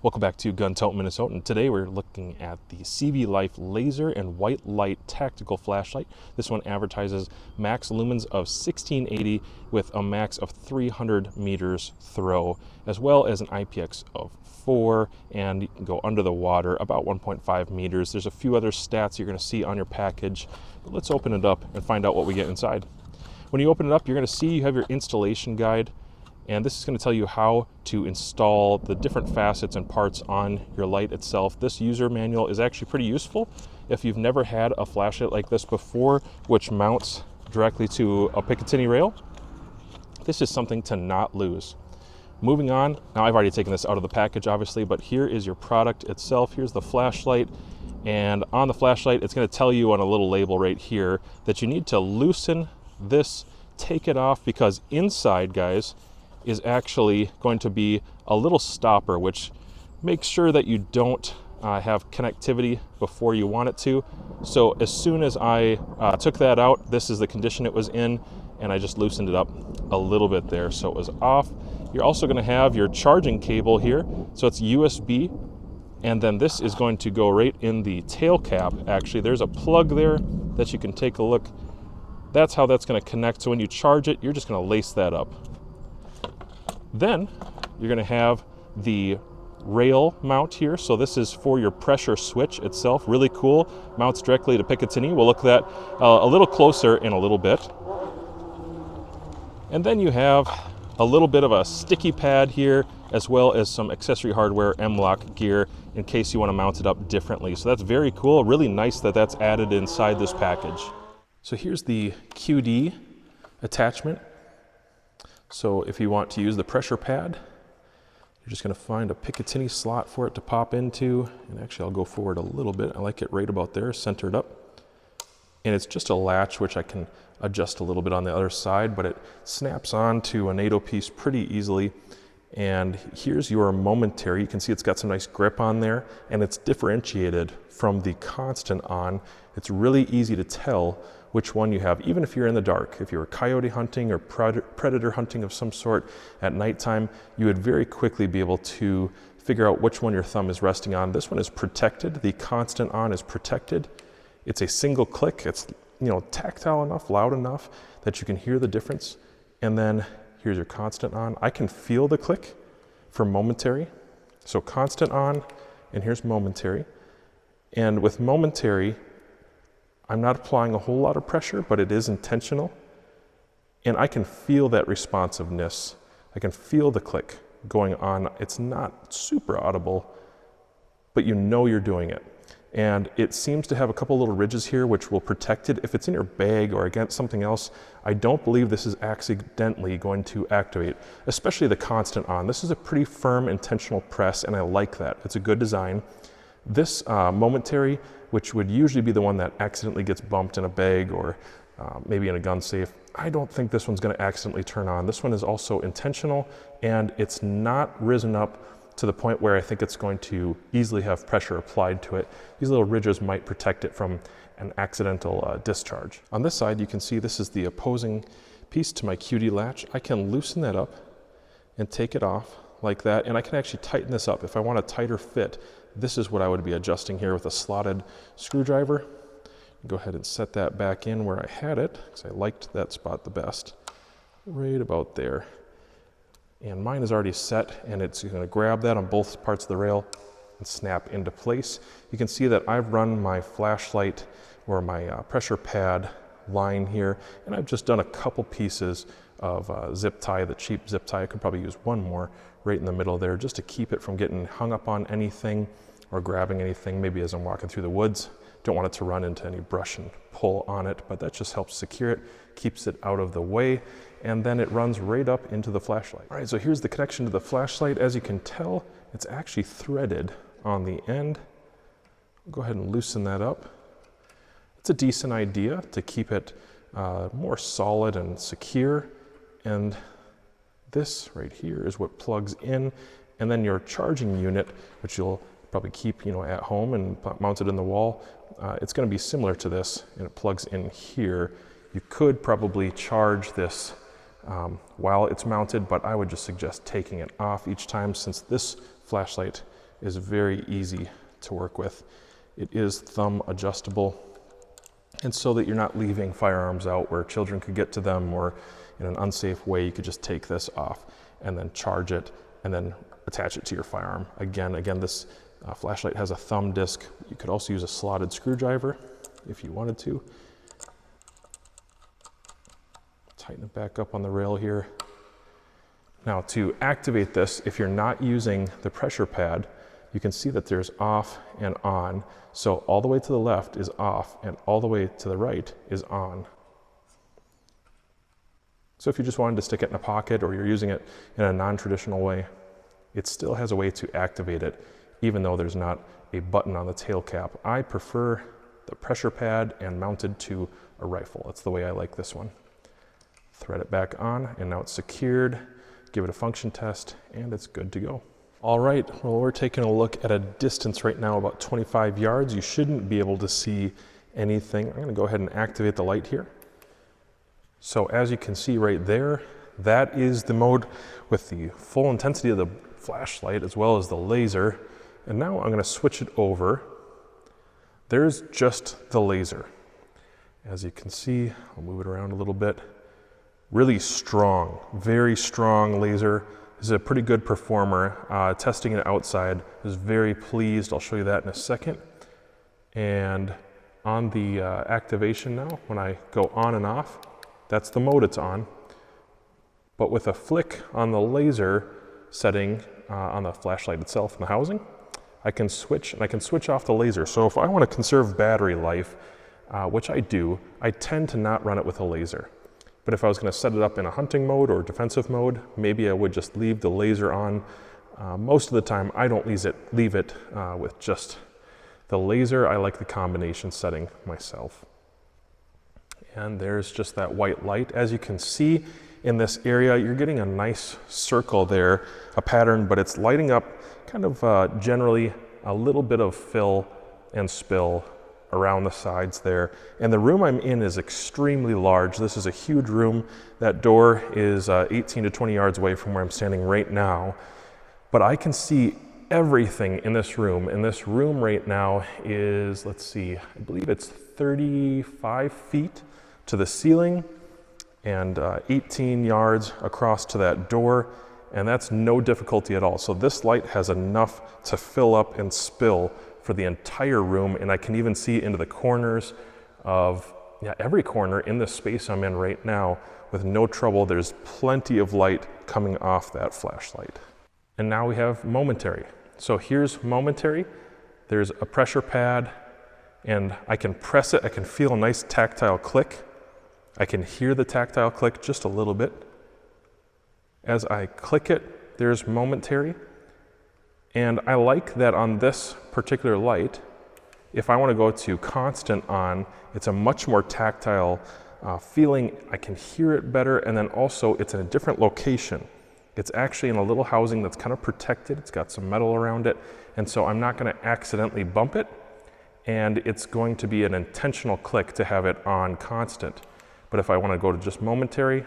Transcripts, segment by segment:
Welcome back to Gun Tote, Minnesota, and today we're looking at the CVLIFE laser and white light tactical flashlight. This one advertises max lumens of 1680 with a max of 300 meters throw, as well as an IPX of 4, and you can go under the water about 1.5 meters. There's a few other stats you're going to see on your package, but let's open it up and find out what we get inside. When you open it up, you're going to see you have your installation guide. And this is going to tell you how to install the different facets and parts on your light itself. This user manual is actually pretty useful if you've never had a flashlight like this before, which mounts directly to a Picatinny rail. This is something to not lose. Moving on, now I've already taken this out of the package obviously, but here is your product itself. Here's the flashlight, and on the flashlight it's going to tell you on a little label right here that you need to loosen this, take it off, because inside, guys, is actually going to be a little stopper, which makes sure that you don't have connectivity before you want it to. So as soon as I took that out, this is the condition it was in, and I just loosened it up a little bit there, so it was off. You're also going to have your charging cable here, so it's USB, and then this is going to go right in the tail cap. Actually, there's a plug there that you can take a look. That's how that's going to connect, so when you charge it, you're just going to lace that up. Then you're going to have the rail mount here. So this is for your pressure switch itself. Really cool. Mounts directly to Picatinny. We'll look at that a little closer in a little bit. And then you have a little bit of a sticky pad here, as well as some accessory hardware, M-LOK gear, in case you want to mount it up differently. So that's very cool. Really nice that that's added inside this package. So here's the QD attachment. So if you want to use the pressure pad, you're just going to find a Picatinny slot for it to pop into. And actually, I'll go forward a little bit. I like it right about there, centered up. And it's just a latch, which I can adjust a little bit on the other side, but it snaps on to a NATO piece pretty easily. And here's your momentary. You can see it's got some nice grip on there, and it's differentiated from the constant on. It's really easy to tell which one you have, even if you're in the dark. If you're coyote hunting or predator hunting of some sort at nighttime, you would very quickly be able to figure out which one your thumb is resting on. This one is protected. The constant on is protected. It's a single click. It's, you know, tactile enough, loud enough that you can hear the difference. And then here's your constant on. I can feel the click for momentary. So constant on, and here's momentary. And with momentary, I'm not applying a whole lot of pressure, but it is intentional. And I can feel that responsiveness. I can feel the click going on. It's not super audible, but you know you're doing it. And it seems to have a couple little ridges here which will protect it. If it's in your bag or against something else, I don't believe this is accidentally going to activate, especially the constant on. This is a pretty firm, intentional press, and I like that. It's a good design. This momentary, which would usually be the one that accidentally gets bumped in a bag or maybe in a gun safe, I don't think this one's going to accidentally turn on. This one is also intentional, and it's not risen up to the point where I think it's going to easily have pressure applied to it. These little ridges might protect it from an accidental discharge. On this side, you can see this is the opposing piece to my QD latch. I can loosen that up and take it off like that, and I can actually tighten this up. If I want a tighter fit, this is what I would be adjusting here with a slotted screwdriver. Go ahead and set that back in where I had it, because I liked that spot the best, right about there. And mine is already set, and it's going to grab that on both parts of the rail and snap into place. You can see that I've run my flashlight or my pressure pad line here, and I've just done a couple pieces of zip tie, the cheap zip tie. I could probably use one more right in the middle there just to keep it from getting hung up on anything or grabbing anything, maybe as I'm walking through the woods. Don't want it to run into any brush and pull on it, but that just helps secure it, keeps it out of the way, and then it runs right up into the flashlight. All right, so here's the connection to the flashlight. As you can tell, it's actually threaded on the end. I'll go ahead and loosen that up. It's a decent idea to keep it more solid and secure, and this right here is what plugs in, and then your charging unit, which you'll probably keep, you know, at home and mounted in the wall, it's going to be similar to this, and it plugs in here. You could probably charge this while it's mounted, but I would just suggest taking it off each time, since this flashlight is very easy to work with. It is thumb adjustable, and so that you're not leaving firearms out where children could get to them, or in an unsafe way, you could just take this off and then charge it and then attach it to your firearm. Again, this flashlight has a thumb disc. You could also use a slotted screwdriver if you wanted to. Tighten it back up on the rail here. Now to activate this, if you're not using the pressure pad, you can see that there's off and on. So all the way to the left is off and all the way to the right is on. So if you just wanted to stick it in a pocket or you're using it in a non-traditional way, it still has a way to activate it, even though there's not a button on the tail cap. I prefer the pressure pad and mounted to a rifle. That's the way I like this one. Thread it back on, and now it's secured. Give it a function test, and it's good to go. All right, well, we're taking a look at a distance right now, about 25 yards. You shouldn't be able to see anything. I'm gonna go ahead and activate the light here. So as you can see right there, that is the mode with the full intensity of the flashlight as well as the laser. And now I'm gonna switch it over. There's just the laser. As you can see, I'll move it around a little bit. Really strong, very strong laser. This is a pretty good performer. Testing it outside, I was very pleased. I'll show you that in a second. And on the activation now, when I go on and off, that's the mode it's on. But with a flick on the laser setting on the flashlight itself in the housing, I can switch, and I can switch off the laser. So if I want to conserve battery life, which I do, I tend to not run it with a laser. But if I was going to set it up in a hunting mode or defensive mode, maybe I would just leave the laser on. Most of the time, I don't leave it with just the laser. I like the combination setting myself. And there's just that white light. As you can see in this area, you're getting a nice circle there, a pattern, but it's lighting up kind of generally a little bit of fill and spill around the sides there. And the room I'm in is extremely large. This is a huge room. That door is 18 to 20 yards away from where I'm standing right now. But I can see everything in this room. And this room right now is, let's see, I believe it's 35 feet to the ceiling and 18 yards across to that door. And that's no difficulty at all. So this light has enough to fill up and spill for the entire room, and I can even see into the corners of every corner in the space I'm in right now with no trouble. There's plenty of light coming off that flashlight. And now we have momentary. So here's momentary. There's a pressure pad, and I can press it. I can feel a nice tactile click. I can hear the tactile click just a little bit. As I click it, there's momentary. And I like that on this particular light, if I want to go to constant on, it's a much more tactile feeling. I can hear it better, and then also it's in a different location. It's actually in a little housing that's kind of protected. It's got some metal around it, and so I'm not going to accidentally bump it, and it's going to be an intentional click to have it on constant. But if I want to go to just momentary,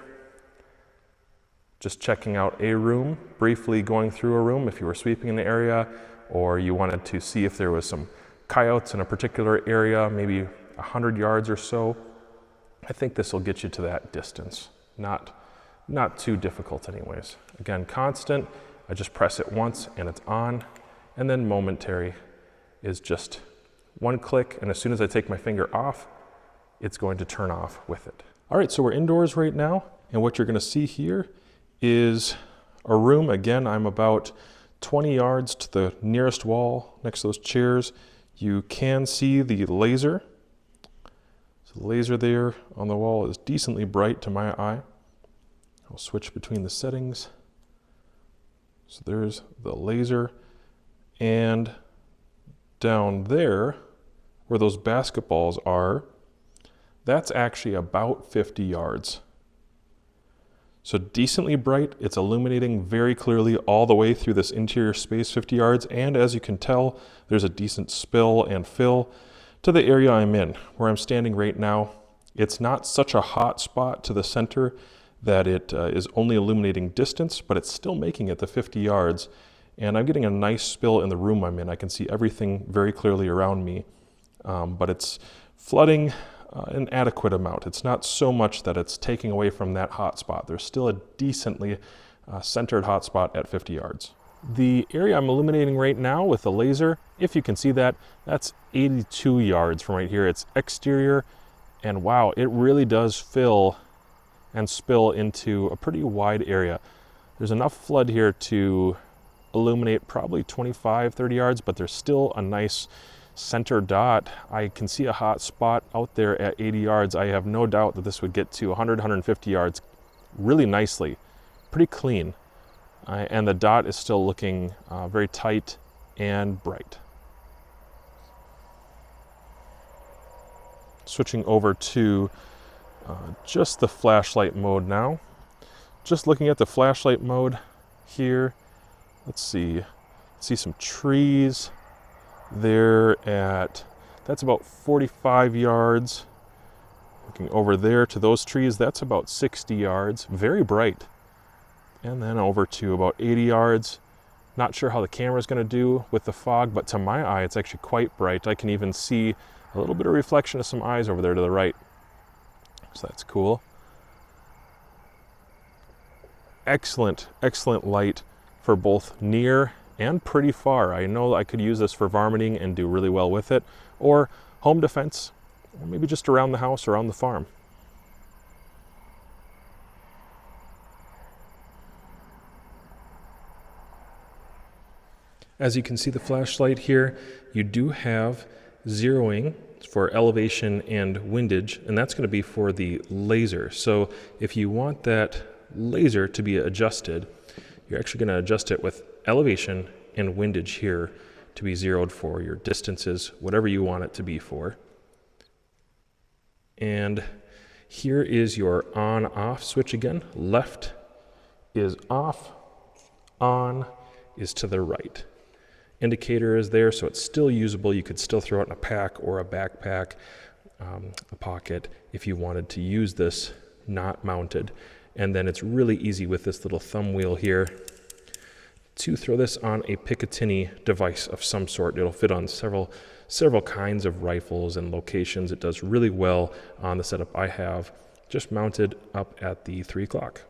just checking out a room, briefly going through a room if you were sweeping in the area, or you wanted to see if there was some coyotes in a particular area, maybe 100 yards or so. I think this will get you to that distance. Not too difficult anyways. Again, constant, I just press it once and it's on, and then momentary is just one click, and as soon as I take my finger off, it's going to turn off with it. All right, so we're indoors right now, and what you're gonna see here is a room. Again, I'm about 20 yards to the nearest wall next to those chairs. You can see the laser. So the laser there on the wall is decently bright to my eye. I'll switch between the settings. So there's the laser, and down there where those basketballs are, that's actually about 50 yards. So decently bright, it's illuminating very clearly all the way through this interior space, 50 yards, and as you can tell, there's a decent spill and fill to the area I'm in. Where I'm standing right now, it's not such a hot spot to the center that it is only illuminating distance, but it's still making it the 50 yards, and I'm getting a nice spill in the room I'm in. I can see everything very clearly around me, but it's flooding an adequate amount. It's not so much that it's taking away from that hotspot. There's still a decently centered hotspot at 50 yards. The area I'm illuminating right now with the laser, if you can see that, that's 82 yards from right here. It's exterior, and wow, it really does fill and spill into a pretty wide area. There's enough flood here to illuminate probably 25, 30 yards, but there's still a nice center dot. I can see a hot spot out there at 80 yards. I have no doubt that this would get to 100, 150 yards really nicely, pretty clean. And the dot is still looking very tight and bright. Switching over to just the flashlight mode now. Just looking at the flashlight mode here, let's see some trees there at, that's about 45 yards. Looking over there to those trees, that's about 60 yards, very bright. And then over to about 80 yards. Not sure how the camera is going to do with the fog, but to my eye, it's actually quite bright. I can even see a little bit of reflection of some eyes over there to the right. So that's cool. Excellent, excellent light for both near and pretty far. I know I could use this for varminting and do really well with it, or home defense, or maybe just around the house or on the farm. As you can see the flashlight here, you do have zeroing for elevation and windage, and that's going to be for the laser. So if you want that laser to be adjusted, you're actually going to adjust it with elevation and windage here to be zeroed for your distances, whatever you want it to be for. And here is your on-off switch again. Left is off, on is to the right. Indicator is there, so it's still usable. You could still throw it in a pack or a backpack, a pocket, if you wanted to use this not mounted. And then it's really easy with this little thumb wheel here to throw this on a Picatinny device of some sort. It'll fit on several kinds of rifles and locations. It does really well on the setup I have, just mounted up at the 3 o'clock.